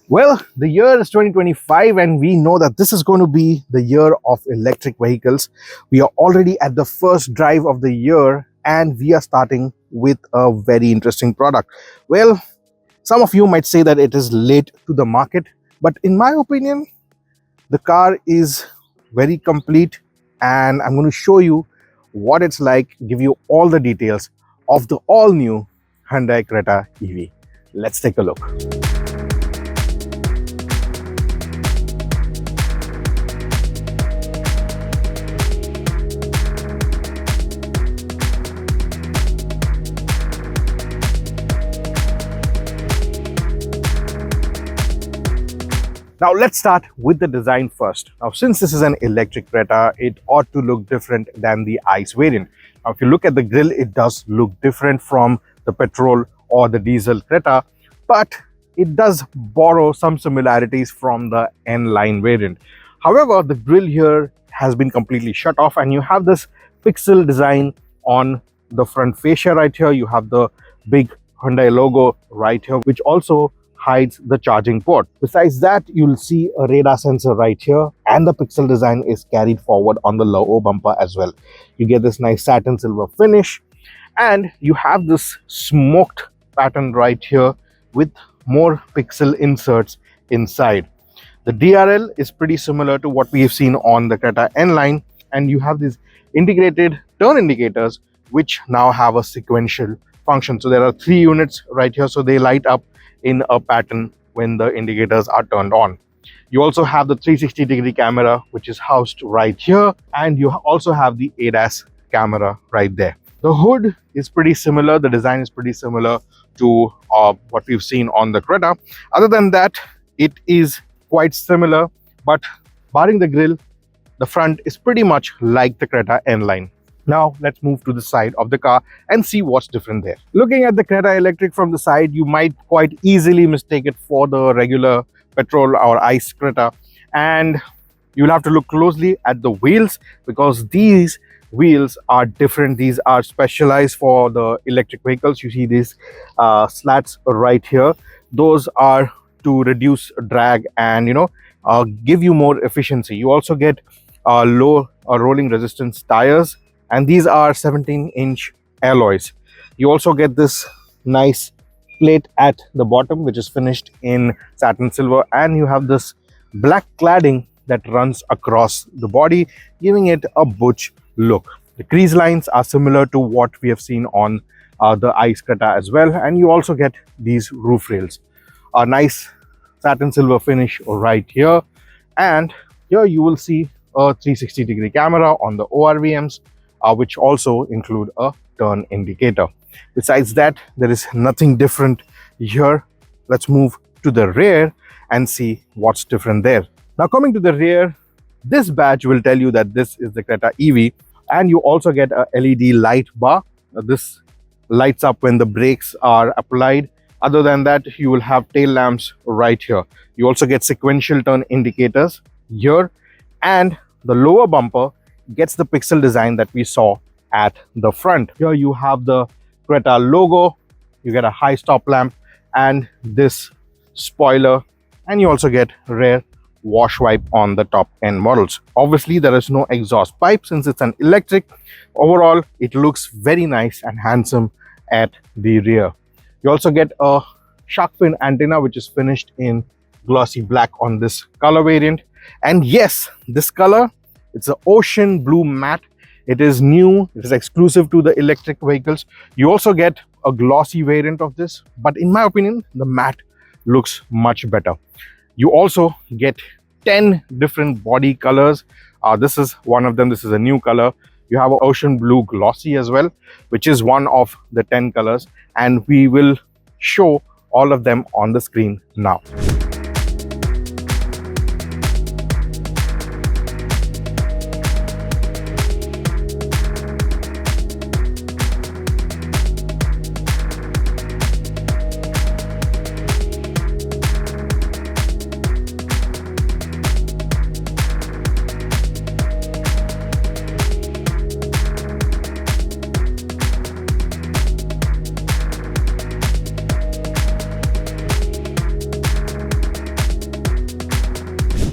Well, the year is 2025, and we know that this is going to be the year of electric vehicles. We are already at the first drive of the year, and we are starting with a very interesting product. Well, some of you might say that it is late to the market, but in my opinion, the car is very complete, and I'm going to show you what it's like, give you all the details of the all new Hyundai Creta EV. Let's take a look. Now let's start with the design first. Now, since this is an electric Creta, it ought to look different than the ICE variant. Now, if you look at the grille, it does look different from the petrol or the diesel Creta, but it does borrow some similarities from the N-line variant. However, the grille here has been completely shut off, and you have this pixel design on the front fascia right here. You have the big Hyundai logo right here, which also hides the charging port. Besides that, you'll see a radar sensor right here, and the pixel design is carried forward on the lower bumper as well. You get this nice satin silver finish, and you have this smoked pattern right here with more pixel inserts inside. The DRL is pretty similar to what we have seen on the Creta N-line, and you have these integrated turn indicators which now have a sequential function. So there are 3 units right here, so they light up in a pattern when the indicators are turned on. You also have the 360-degree camera, which is housed right here, and you also have the ADAS camera right there. The hood is pretty similar. The design is pretty similar to what we've seen on the Creta. Other than that, it is quite similar, but barring the grille, the front is pretty much like the Creta N-line. Now let's move to the side of the car and see what's different there. Looking at the Creta Electric from the side, you might quite easily mistake it for the regular petrol or ICE Creta, and you'll have to look closely at the wheels because these wheels are different. These are specialized for the electric vehicles. You see these slats right here. Those are to reduce drag and give you more efficiency. You also get low rolling resistance tires, and these are 17-inch alloys. You also get this nice plate at the bottom, which is finished in satin silver, and you have this black cladding that runs across the body, giving it a butch look. The crease lines are similar to what we have seen on the ICE Creta as well, and you also get these roof rails. A nice satin silver finish right here, and here you will see a 360-degree camera on the ORVMs, which also include a turn indicator. Besides that, there is nothing different here. Let's move to the rear and see what's different there. Now, coming to the rear, this badge will tell you that this is the Creta EV, and you also get a LED light bar. This lights up when the brakes are applied. Other than that, you will have tail lamps right here. You also get sequential turn indicators here, and the lower bumper gets the pixel design that we saw at the front. Here you have the Creta logo, you get a high stop lamp and this spoiler, and you also get rear wash wipe on the top end models. Obviously, there is no exhaust pipe since it's an electric. Overall, it looks very nice and handsome at the rear. You also get a shark fin antenna, which is finished in glossy black on this color variant. And yes, this color, it's an ocean blue matte. It is new, it is exclusive to the electric vehicles. You also get a glossy variant of this, but in my opinion, the matte looks much better. You also get 10 different body colors. This is one of them. This is a new color. You have an ocean blue glossy as well, which is one of the 10 colors, and we will show all of them on the screen now.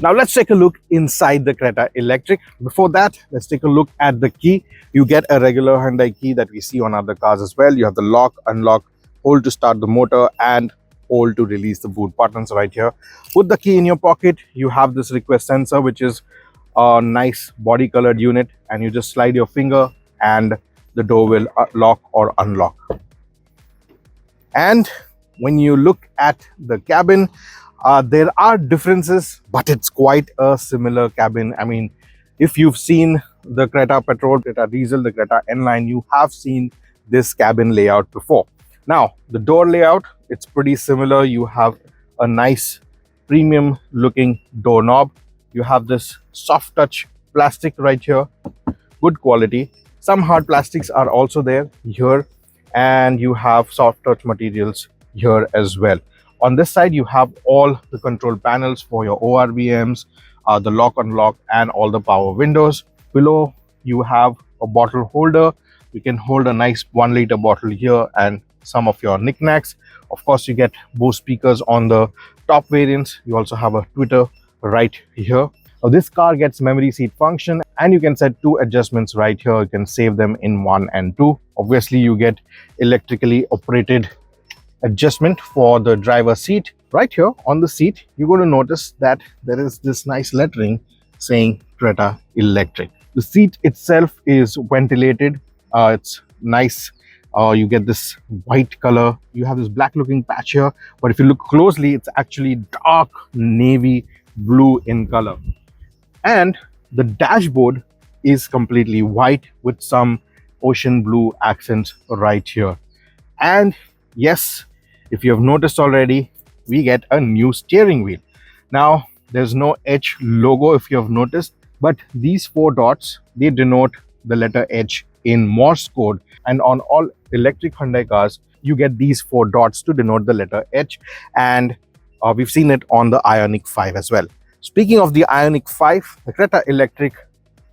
Now let's take a look inside the Creta Electric. Before that, let's take a look at the key. You get a regular Hyundai key that we see on other cars as well. You have the lock, unlock, hold to start the motor, and hold to release the boot buttons right here. Put the key in your pocket. You have this request sensor, which is a nice body colored unit, and you just slide your finger and the door will lock or unlock. And when you look at the cabin, there are differences, but it's quite a similar cabin. I mean, if you've seen the Creta Petrol, Creta Diesel, the Creta N-Line, you have seen this cabin layout before. Now, the door layout, it's pretty similar. You have a nice premium looking doorknob. You have this soft touch plastic right here, good quality. Some hard plastics are also there here, and you have soft touch materials here as well. On this side, you have all the control panels for your ORVMs, the lock, unlock, and all the power windows. Below, you have a bottle holder. You can hold a nice 1 liter bottle here and some of your knickknacks. Of course, you get Bose speakers on the top variants. You also have a tweeter right here. Now, this car gets memory seat function, and you can set 2 adjustments right here. You can save them in 1 and 2. Obviously, you get electrically operated adjustment for the driver's seat. Right here on the seat, you're going to notice that there is this nice lettering saying Creta Electric. The seat itself is ventilated. It's nice. You get this white color. You have this black looking patch here, but if you look closely, it's actually dark navy blue in color. And the dashboard is completely white with some ocean blue accents right here. And yes, if you have noticed already, we get a new steering wheel. Now, there's no H logo if you have noticed, but these 4 dots, they denote the letter H in Morse code. And on all electric Hyundai cars, you get these 4 dots to denote the letter H. And we've seen it on the Ioniq 5 as well. Speaking of the Ioniq 5, the Creta Electric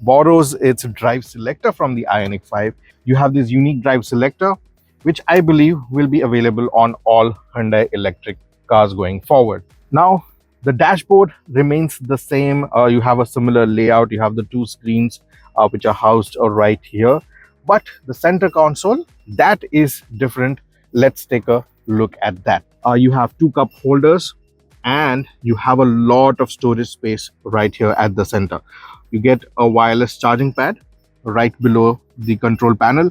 borrows its drive selector from the Ioniq 5. You have this unique drive selector, which I believe will be available on all Hyundai electric cars going forward. Now, the dashboard remains the same. You have a similar layout. You have the 2 screens which are housed right here. But the center console, that is different. Let's take a look at that. You have 2 cup holders, and you have a lot of storage space right here at the center. You get a wireless charging pad right below the control panel,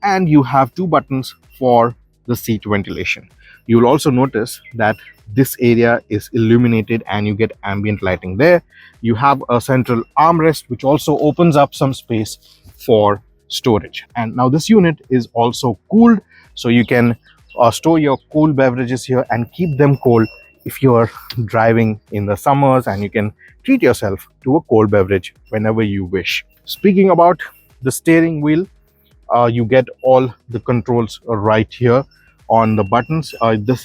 and you have 2 buttons for the seat ventilation. You will also notice that this area is illuminated and you get ambient lighting there. You have a central armrest which also opens up some space for storage. And now this unit is also cooled, so you can store your cool beverages here and keep them cold if you are driving in the summers, and you can treat yourself to a cold beverage whenever you wish. Speaking about the steering wheel, you get all the controls right here on the buttons.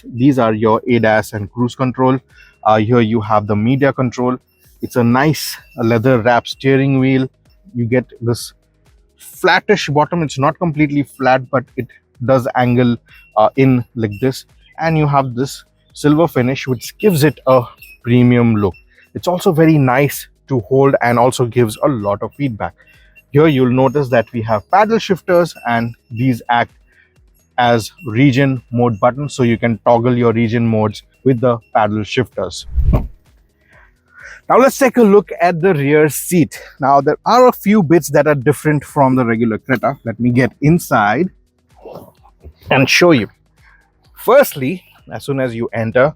These are your ADAS and cruise control. Here you have the media control. It's a nice leather wrap steering wheel. You get this flattish bottom. It's not completely flat, but it does angle in like this, and you have this silver finish which gives it a premium look. It's also very nice to hold and also gives a lot of feedback. Here you'll notice that we have paddle shifters, and these act as region mode buttons, so you can toggle your region modes with the paddle shifters. Now let's take a look at the rear seat. Now there are a few bits that are different from the regular Creta. Let me get inside and show you. Firstly, as soon as you enter,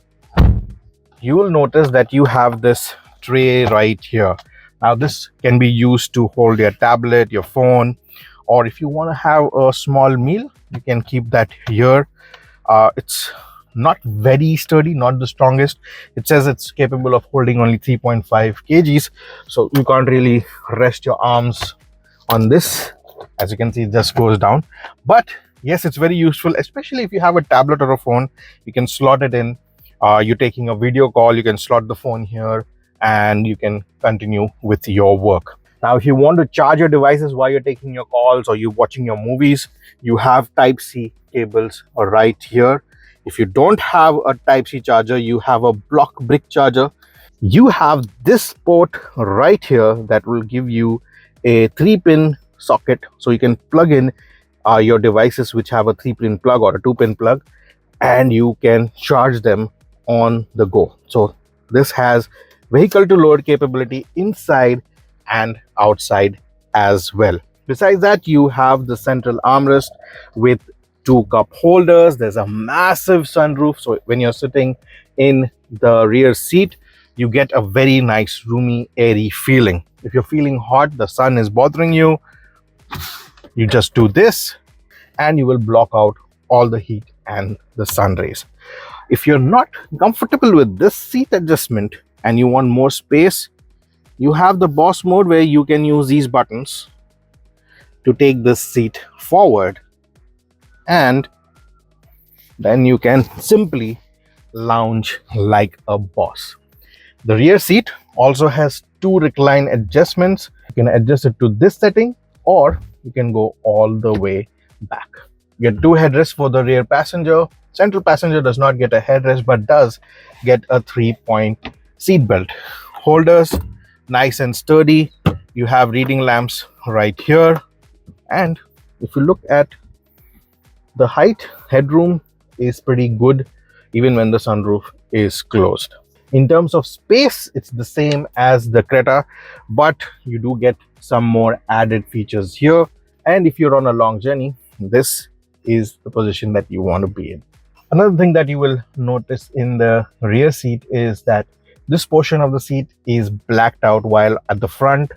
you will notice that you have this tray right here. Now this can be used to hold your tablet, your phone, or if you want to have a small meal, you can keep that here. It's not very sturdy, not the strongest. It says it's capable of holding only 3.5 kgs, so you can't really rest your arms on this. As you can see, it just goes down. But yes, it's very useful, especially if you have a tablet or a phone. You can slot it in. You're taking a video call, you can slot the phone here and you can continue with your work. Now, if you want to charge your devices while you're taking your calls or you're watching your movies, you have Type-C cables right here. If you don't have a Type-C charger, you have a block brick charger. You have this port right here that will give you a 3-pin socket, so you can plug in your devices which have a 3-pin plug or a 2-pin plug, and you can charge them on the go. So this has vehicle to load capability inside and outside as well. Besides that, you have the central armrest with 2 cup holders. There's a massive sunroof, so when you're sitting in the rear seat, you get a very nice roomy airy feeling. If you're feeling hot, the sun is bothering you, you just do this and you will block out all the heat and the sun rays. If you're not comfortable with this seat adjustment and you want more space, you have the boss mode where you can use these buttons to take this seat forward, and then you can simply lounge like a boss. The rear seat also has 2 recline adjustments. You can adjust it to this setting or you can go all the way back. You get 2 headrests for the rear passenger. Central passenger does not get a headrest but does get a 3-point seat belt. Holders, nice and sturdy. You have reading lamps right here. And if you look at the height, headroom is pretty good even when the sunroof is closed. In terms of space, it's the same as the Creta, but you do get some more added features here. And if you're on a long journey, this is the position that you want to be in. Another thing that you will notice in the rear seat is that this portion of the seat is blacked out, while at the front,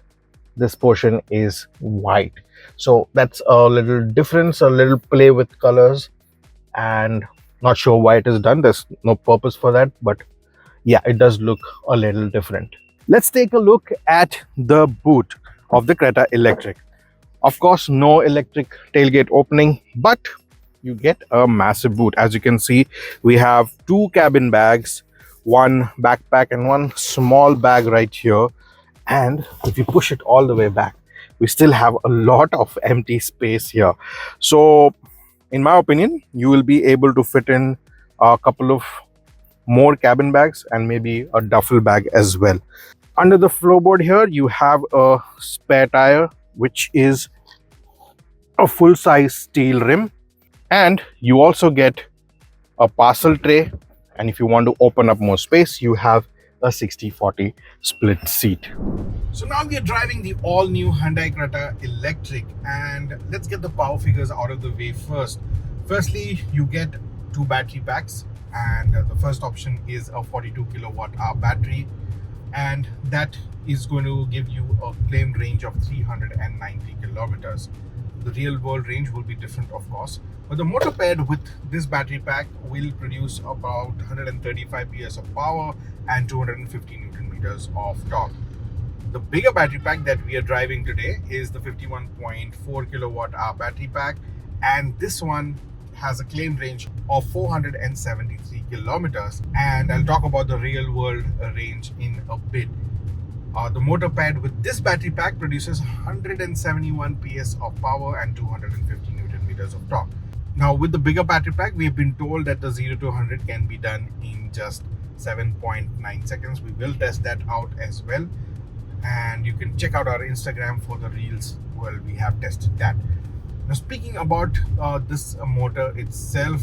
this portion is white. So that's a little difference, a little play with colors, and not sure why it is done. There's no purpose for that, but yeah, it does look a little different. Let's take a look at the boot of the Creta Electric. Of course, no electric tailgate opening, but you get a massive boot. As you can see, we have 2 cabin bags, 1 backpack and 1 small bag right here. And if you push it all the way back, we still have a lot of empty space here. So in my opinion, you will be able to fit in a couple of more cabin bags and maybe a duffel bag as well. Under the floorboard here, you have a spare tire, which is a full-size steel rim, and you also get a parcel tray. And if you want to open up more space, you have a 60-40 split seat. So now we are driving the all-new Hyundai Creta Electric, and let's get the power figures out of the way first. Firstly, you get 2 battery packs, and the first option is a 42 kilowatt hour battery, and that is going to give you a claimed range of 390 kilometers. The real world range will be different, of course, but the motor paired with this battery pack will produce about 135 PS of power and 250 Newton meters of torque. The bigger battery pack that we are driving today is the 51.4 kilowatt hour battery pack, and this one has a claimed range of 473 kilometers, and I'll talk about the real world range in a bit. The motor paired with this battery pack produces 171 PS of power and 250 Newton meters of torque. Now with the bigger battery pack, we have been told that the 0 to 100 can be done in just 7.9 seconds. We will test that out as well, and you can check out our Instagram for the reels where we have tested that. Now speaking about this motor itself,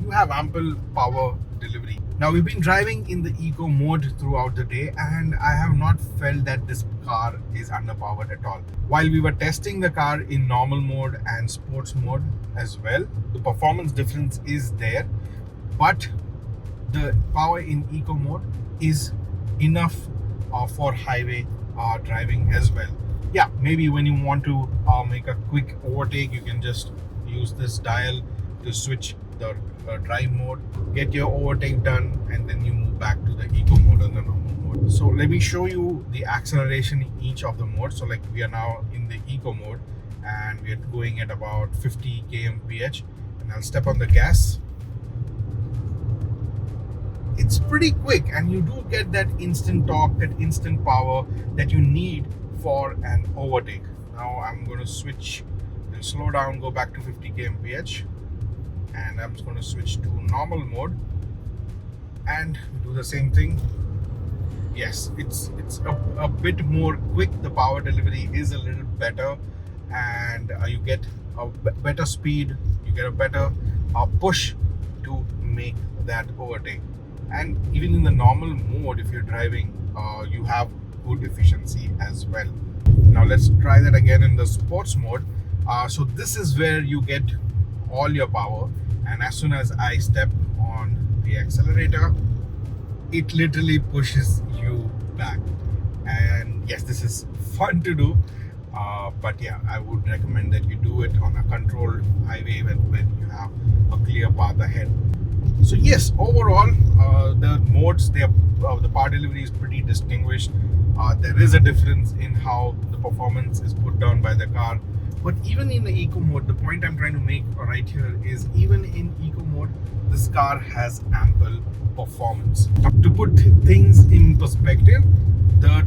you have ample power delivery. Now we've been driving in the eco mode throughout the day, and I have not felt that this car is underpowered at all. While we were testing the car in normal mode and sports mode as well, the performance difference is there, but the power in eco mode is enough for highway driving as well. Yeah, maybe when you want to make a quick overtake, you can just use this dial to switch the drive mode, get your overtake done, and then you move back to the eco mode and the normal mode. So let me show you the acceleration in each of the modes. So like we are now in the eco mode and we are going at about 50 km/h, and I'll step on the gas. It's pretty quick, and you do get that instant torque, that instant power that you need for an overtake. Now I'm going to switch and slow down, go back to 50 km/h, and I'm just going to switch to normal mode and do the same thing. yes, it's a bit more quick. The power delivery is a little better, and you get a better speed. You get a better push to make that overtake. And even in the normal mode, if you're driving, you have good efficiency as well. Now let's try that again in the sports mode. So this is where you get all your power, and as soon as I step on the accelerator, it literally pushes you back. And yes, this is fun to do, but yeah, I would recommend that you do it on a controlled highway when you have a clear path ahead. So yes, overall, the modes, the power delivery is pretty distinguished. There is a difference in how the performance is put down by the car. But even in the eco mode, the point I'm trying to make right here is, even in eco mode, this car has ample performance. Now, to put things in perspective, the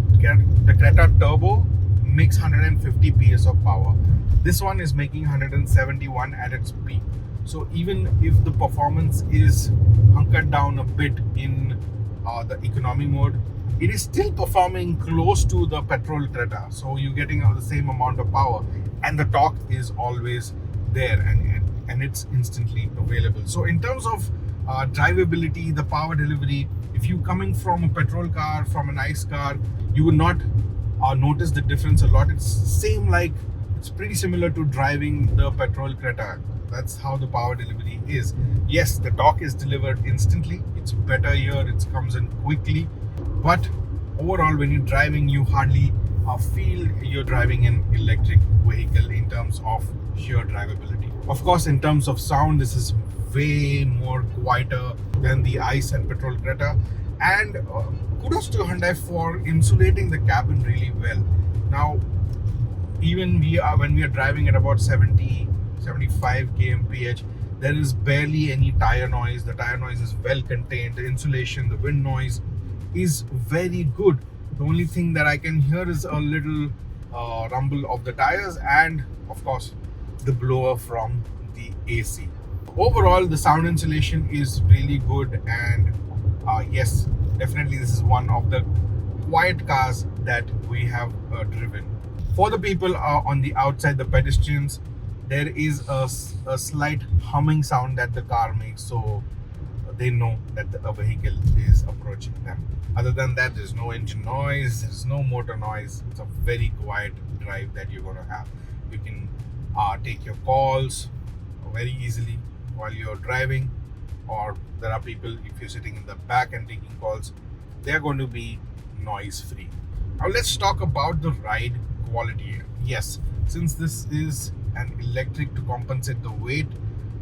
Creta Turbo makes 150 PS of power. This one is making 171 at its peak. So even if the performance is hunkered down a bit in the economy mode, it is still performing close to the petrol Creta. So you're getting the same amount of power, and the torque is always there, and it's instantly available. So in terms of drivability, the power delivery, if you coming from a petrol car, from an ICE car, you would not notice the difference a lot. It's pretty similar to driving the petrol Creta. That's how the power delivery is. Yes, the torque is delivered instantly. It's better here. It comes in quickly. But overall, when you're driving, you hardly feel you're driving an electric vehicle in terms of sheer drivability. Of course, in terms of sound, this is way more quieter than the ICE and petrol Creta. And kudos to Hyundai for insulating the cabin really well. Now, even when we are driving at about 75 kmph, there is barely any tire noise. The tire noise is well contained. The insulation, the wind noise is very good. The only thing that I can hear is a little rumble of the tires, and of course the blower from the AC. Overall, the sound insulation is really good, and yes, definitely this is one of the quiet cars that we have driven. For the people on the outside, the pedestrians, there is a slight humming sound that the car makes, so they know that a vehicle is approaching them. Other than that, there's no engine noise, there's no motor noise. It's a very quiet drive that you're going to have. You can take your calls very easily while you're driving, or there are people, if you're sitting in the back and taking calls, they're going to be noise free. Now let's talk about the ride quality. Yes, since this is an electric, to compensate the weight,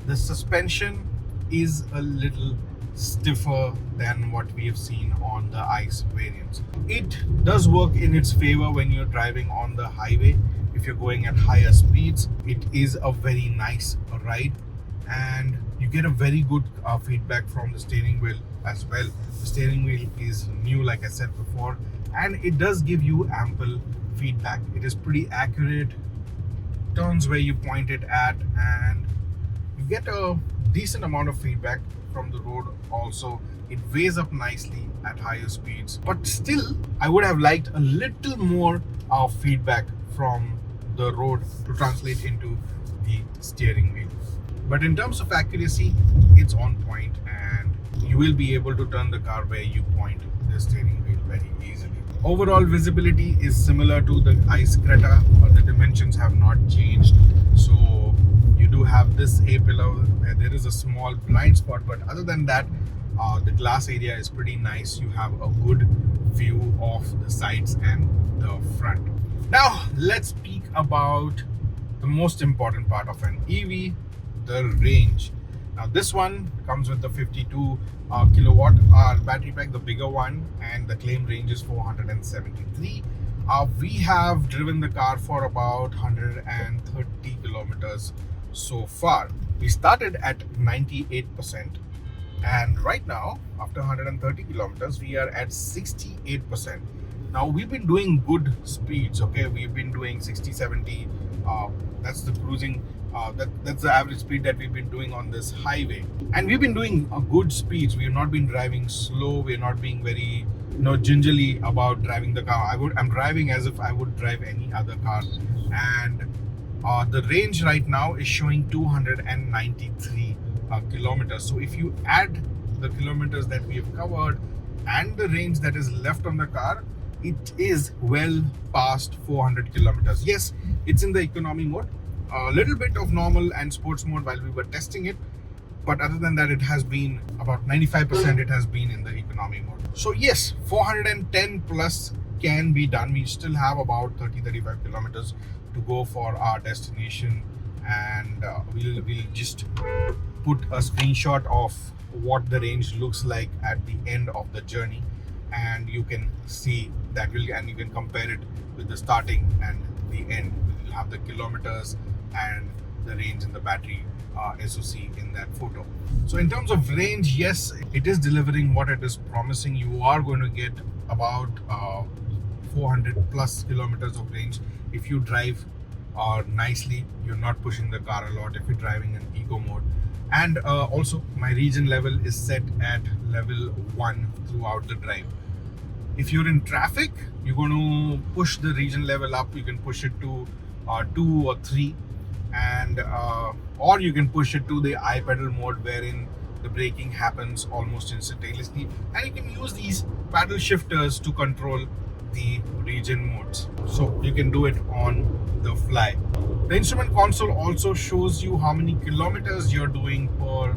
the suspension is a little stiffer than what we have seen on the ICE variants. It does work in its favor when you're driving on the highway. If you're going at higher speeds, it is a very nice ride, and you get a very good feedback from the steering wheel as well. The steering wheel is new, like I said before, and it does give you ample feedback. It is pretty accurate, turns where you point it at, and you get a decent amount of feedback from the road also. It weighs up nicely at higher speeds, but still I would have liked a little more feedback from the road to translate into the steering wheel. But in terms of accuracy, it's on point, and you will be able to turn the car where you point the steering wheel very easily. Overall visibility is similar to the ICE Creta, but the dimensions have not changed. So you do have this A-pillar where there is a small blind spot, but other than that, the glass area is pretty nice. You have a good view of the sides and the front. Now let's speak about the most important part of an EV, the range. Now this one comes with the 52 kilowatt hour battery pack, the bigger one, and the claim range is 473. We have driven the car for about 130 kilometers so far. We started at 98%, and right now, after 130 kilometers, we are at 68%. Now we've been doing good speeds, okay? We've been doing 60, 70. That's the cruising. That's the average speed that we've been doing on this highway, and we've been doing good speeds. We have not been driving slow. We're not being very gingerly about driving the car. I'm driving as if I would drive any other car, and the range right now is showing 293 kilometers. So if you add the kilometers that we have covered and the range that is left on the car, it is well past 400 kilometers. Yes, it's in the economy mode, a little bit of normal and sports mode while we were testing it, but other than that, it has been about 95%. It has been in the economy mode. So yes, 410 plus can be done. We still have about 30-35 kilometers to go for our destination, and we'll just put a screenshot of what the range looks like at the end of the journey, and you can see that and you can compare it with the starting and the end. We'll have the kilometers and the range and the battery SoC in that photo. So in terms of range, yes, it is delivering what it is promising. You are going to get about 400 plus kilometers of range if you drive nicely. You're not pushing the car a lot if you're driving in eco mode. And also my region level is set at level 1 throughout the drive. If you're in traffic, you're going to push the region level up. You can push it to 2 or 3, and or you can push it to the I-pedal mode, wherein the braking happens almost instantaneously, and you can use these paddle shifters to control the region modes, so you can do it on the fly. The instrument console also shows you how many kilometers you're doing per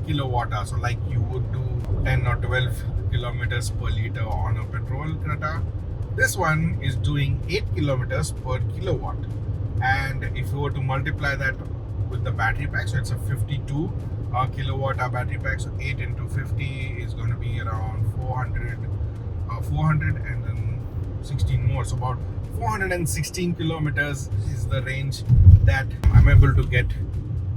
kilowatt hour. So like you would do 10 or 12 kilometers per liter on a petrol Creta, this one is doing 8 kilometers per kilowatt. And if you were to multiply that with the battery pack, so it's a 52 kilowatt hour battery pack, so 8 into 50 is going to be around 400 and then 16 more, so about 416 kilometers is the range that I'm able to get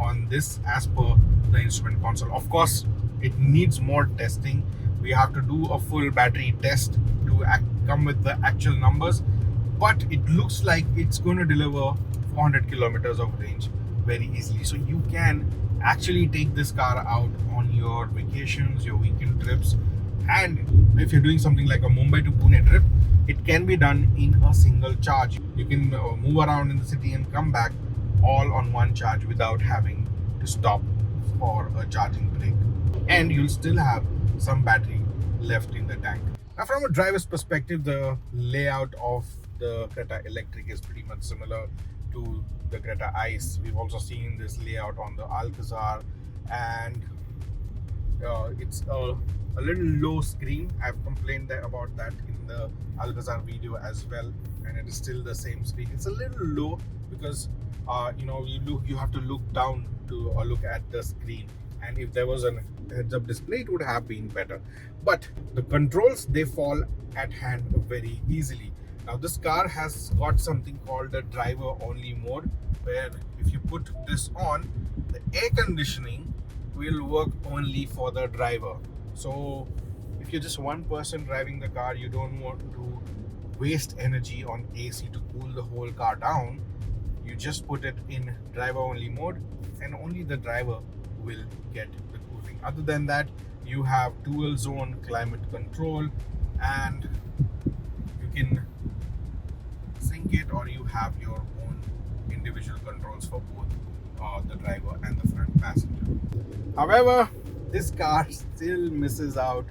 on this as per the instrument console. Of course, it needs more testing. We have to do a full battery test to come with the actual numbers, but it looks like it's going to deliver 400 kilometers of range very easily. So you can actually take this car out on your vacations, your weekend trips, and if you're doing something like a Mumbai to Pune trip, it can be done in a single charge. You can move around in the city and come back all on one charge without having to stop for a charging break, and you'll still have some battery left in the tank. Now, from a driver's perspective, the layout of the Creta Electric is pretty much similar to the Creta Ice. We've also seen this layout on the Alcazar, and it's a little low screen. I've complained about that in the Alcazar video as well, and it is still the same screen. It's a little low because you have to look down to look at the screen, and if there was a heads-up display, it would have been better. But the controls, they fall at hand very easily. Now this car has got something called a driver only mode, where if you put this on, the air conditioning will work only for the driver. So if you're just one person driving the car, you don't want to waste energy on AC to cool the whole car down. You just put it in driver only mode, and only the driver will get the cooling. Other than that, you have dual zone climate control, and you can sync it, or you have your own individual controls for both the driver and the front passenger. However, this car still misses out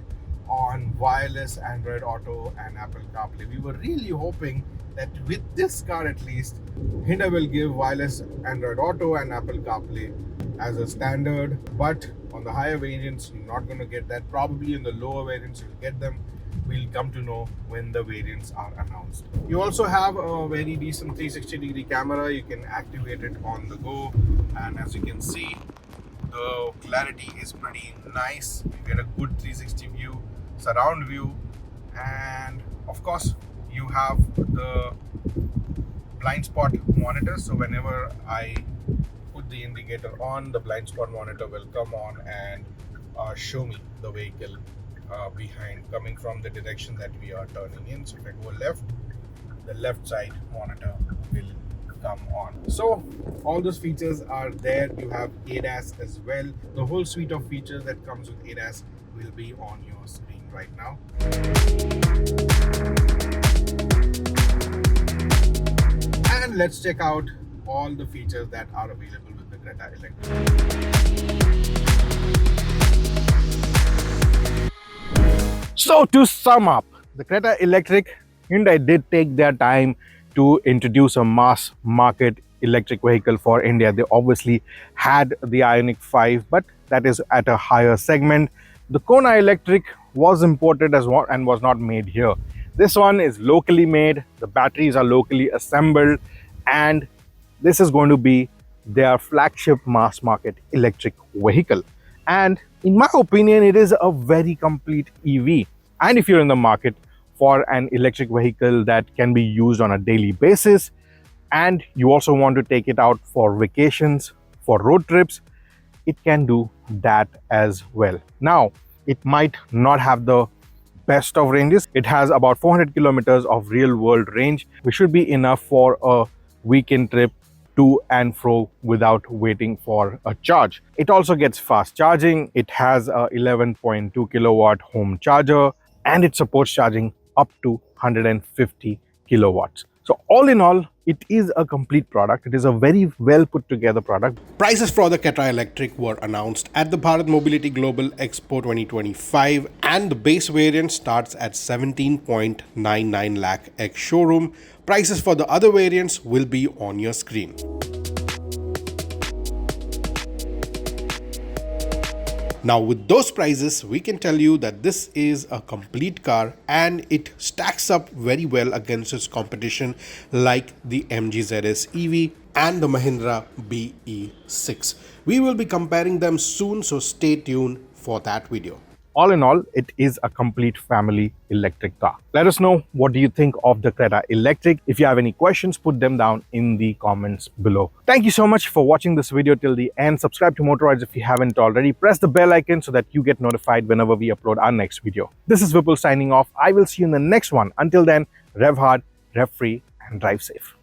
on wireless Android Auto and Apple CarPlay. We were really hoping that with this car at least, Hyundai will give wireless Android Auto and Apple CarPlay as a standard, but on the higher variants, you're not going to get that. Probably in the lower variants, you'll get them. We'll come to know when the variants are announced. You also have a very decent 360-degree camera. You can activate it on the go, and as you can see, the clarity is pretty nice. You get a good 360 view, surround view, and of course you have the blind spot monitor. So whenever I put the indicator on, the blind spot monitor will come on and show me the vehicle behind, coming from the direction that we are turning in. So if I go left, the left side monitor will come on. So all those features are there. You have ADAS as well. The whole suite of features that comes with ADAS will be on your screen right now. And let's check out all the features that are available with the Creta Electric. So to sum up, the Creta Electric, Hyundai did take their time to introduce a mass market electric vehicle for India. They obviously had the Ioniq 5, but that is at a higher segment. The Kona Electric was imported as well and was not made here. This one is locally made, the batteries are locally assembled, and this is going to be their flagship mass market electric vehicle. And in my opinion, it is a very complete EV. And if you're in the market for an electric vehicle that can be used on a daily basis, and you also want to take it out for vacations, for road trips, it can do that as well. Now, it might not have the best of ranges. It has about 400 kilometers of real world range, which should be enough for a weekend trip to and fro without waiting for a charge. It also gets fast charging. It has a 11.2 kilowatt home charger, and it supports charging up to 150 kilowatts. So all in all, it is a complete product. It is a very well put together product. Prices for the Creta Electric were announced at the Bharat Mobility Global Expo 2025, and the base variant starts at 17.99 lakh ex showroom. Prices for the other variants will be on your screen. Now with those prices, we can tell you that this is a complete car and it stacks up very well against its competition like the MG ZS EV and the Mahindra BE6. We will be comparing them soon, so stay tuned for that video. All in all, it is a complete family electric car. Let us know what do you think of the Creta Electric. If you have any questions, put them down in the comments below. Thank you so much for watching this video till the end. Subscribe to Motoroids if you haven't already. Press the bell icon so that you get notified whenever we upload our next video. This is Vipul signing off. I will see you in the next one. Until then, rev hard, rev free, and drive safe.